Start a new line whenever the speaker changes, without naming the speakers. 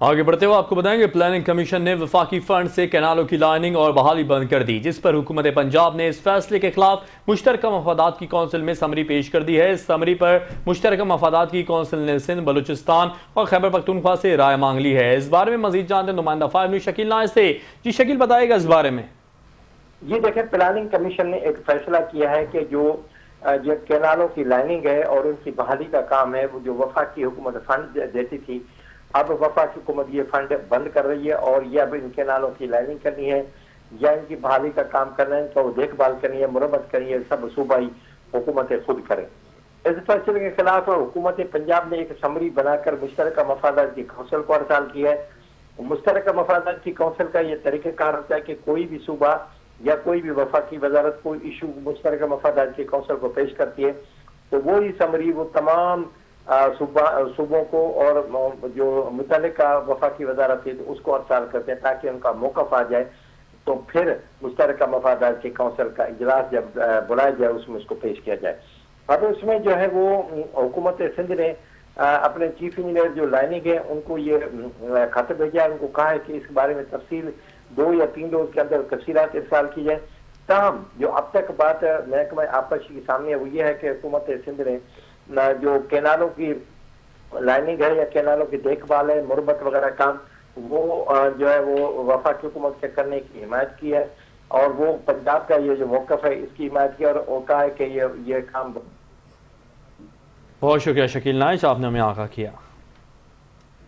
آگے بڑھتے ہوئے آپ کو بتائیں کہ پلاننگ کمیشن نے وفاقی فنڈ سے کینالوں کی لائننگ اور بحالی بند کر دی، جس پر حکومت پنجاب نے اس فیصلے کے خلاف مشترکہ مفادات کی کونسل میں سمری پیش کر دی ہے۔ اس سمری پر مشترکہ مفادات کی کونسل نے سندھ، بلوچستان اور خیبر پختونخوا سے رائے مانگ لی ہے۔ اس بارے میں مزید جانتے ہیں نمائندہ فائیو نیوز شکیل نائس سے۔ جی شکیل، بتائے گا اس بارے میں۔
جی دیکھیں، پلاننگ کمیشن نے ایک فیصلہ کیا ہے کہ جو کینالوں کی لائننگ ہے اور ان کی بحالی کا کام ہے، وہ جو وفاقی حکومت فنڈ دیتی تھی، اب وفاقی حکومت یہ فنڈ بند کر رہی ہے اور یہ اب ان کینالوں کی لائننگ کرنی ہے یا ان کی بحالی کا کام کرنا ہے، ان کا وہ دیکھ بھال کرنی ہے، مرمت کرنی ہے، سب صوبائی حکومتیں خود کریں۔ اس فیصلے کے خلاف حکومت پنجاب نے ایک سمری بنا کر مشترکہ مفادات کی کونسل کو ارسال کیا ہے۔ مشترکہ مفادات کی کونسل کا یہ طریقہ کار ہوتا ہے کہ کوئی بھی صوبہ یا کوئی بھی وفاقی وزارت کوئی ایشو مشترکہ مفادات کی کونسل کو پیش کرتی ہے تو وہی سمری وہ تمام صوبوں کو اور جو متعلقہ وفاقی وزارت ہے اس کو ارسال کرتے ہیں تاکہ ان کا موقف آ جائے، تو پھر مشترکہ مفادات کی کونسل کا اجلاس جب بلایا جائے اس میں اس کو پیش کیا جائے۔ اب اس میں جو ہے وہ حکومت سندھ نے اپنے چیف انجینئر جو لائننگ ہے ان کو یہ خط بھیجا ہے، ان کو کہا ہے کہ اس بارے میں تفصیل 2 یا 3 روز کے اندر تفصیلات ارسال کی جائے۔ تاہم جو اب تک بات محکمہ آبپاشی کے سامنے ہے وہ یہ ہے کہ حکومت سندھ نے جو کینالوں کی لائننگ ہے یا کینالوں کی دیکھ بھال ہے، مرمت وغیرہ کام، وہ جو ہے وہ وفاقی حکومت کے کرنے کی حمایت کی ہے اور وہ پنجاب کا یہ جو موقف ہے اس کی حمایت کی اور وہ کہا ہے کہ یہ کام۔
بہت شکریہ شکیل نائس، آپ نے ہمیں آگاہ کیا۔